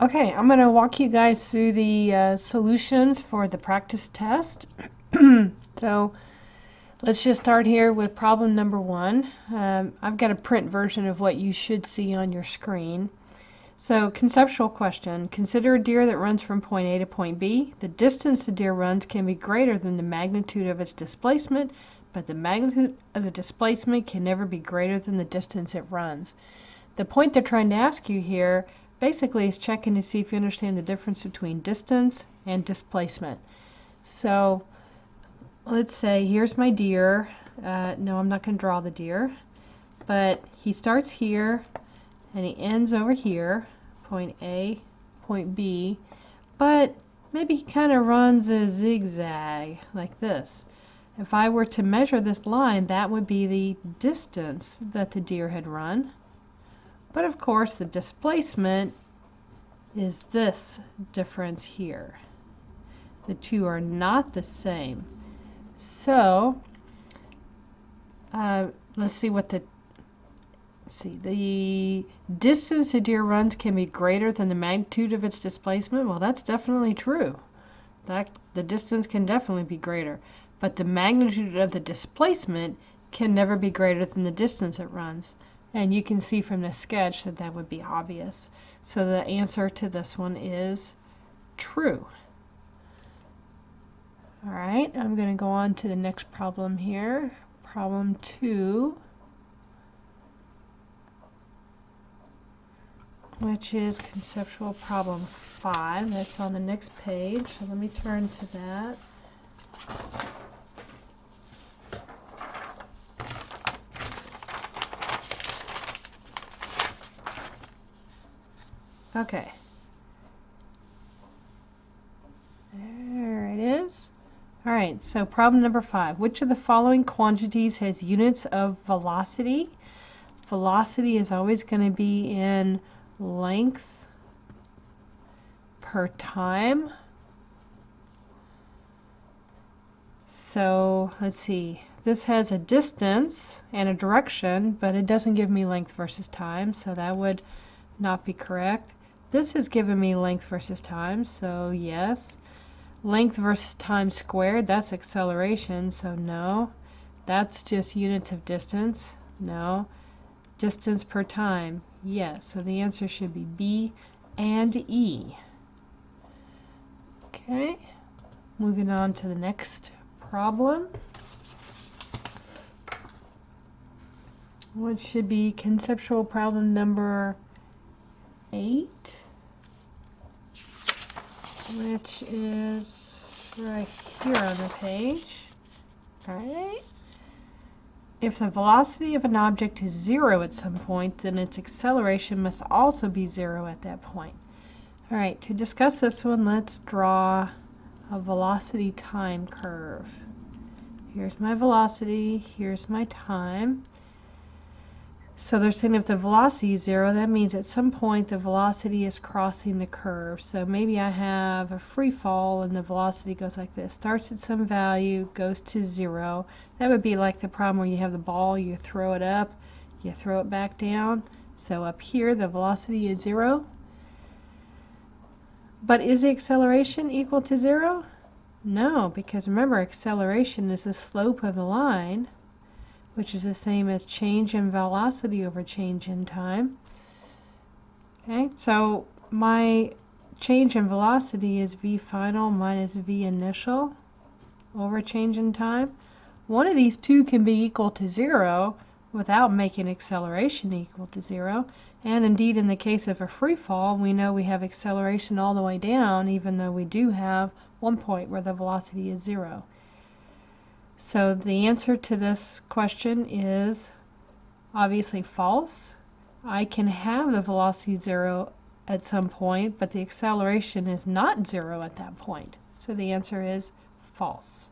Okay, I'm going to walk you guys through the solutions for the practice test. So let's just start here with problem number 1. I've got a print version of what you should see on your screen. So conceptual question. Consider a deer that runs from point A to point B. The distance the deer runs can be greater than the magnitude of its displacement, but the magnitude of the displacement can never be greater than the distance it runs. The point they're trying to ask you here basically is checking to see if you understand the difference between distance and displacement. So let's say here's my deer. No, I'm not going to draw the deer, but he starts here and he ends over here, point A, point B, but maybe he kind of runs a zigzag like this. If I were to measure this line, that would be the distance that the deer had run. But of course the displacement is this difference here. The two are not the same. So let's see what the distance a deer runs can be greater than the magnitude of its displacement. Well, that's definitely true. The distance can definitely be greater, but the magnitude of the displacement can never be greater than the distance it runs. And you can see from the sketch that that would be obvious. So the answer to this one is true. Alright, I'm going to go on to the next problem here. Problem 2, which is conceptual problem 5. That's on the next page. So let me turn to that. Okay. There it is. Alright, so problem number 5. Which of the following quantities has units of velocity? Velocity is always going to be in length per time. So let's see. This has a distance and a direction, but it doesn't give me length versus time, so that would not be correct. This is giving me length versus time, so yes. Length versus time squared, that's acceleration, so no. That's just units of distance, no. Distance per time, yes. So the answer should be B and E. Okay, moving on to the next problem, which should be conceptual problem number 8. Which is right here on the page. Alright. If the velocity of an object is 0 at some point, then its acceleration must also be 0 at that point. Alright, to discuss this one, let's draw a velocity time curve. Here's my velocity, here's my time. So they're saying if the velocity is 0, that means at some point the velocity is crossing the curve. So maybe I have a free fall and the velocity goes like this. Starts at some value, goes to 0. That would be like the problem where you have the ball, you throw it up, you throw it back down. So up here the velocity is 0. But is the acceleration equal to 0? No, because remember, acceleration is the slope of the line, which is the same as change in velocity over change in time. Okay, so my change in velocity is v final minus v initial over change in time. One of these two can be equal to 0 without making acceleration equal to 0. And indeed, in the case of a free fall, we know we have acceleration all the way down, even though we do have one point where the velocity is 0. So the answer to this question is obviously false. I can have the velocity 0 at some point, but the acceleration is not 0 at that point. So the answer is false.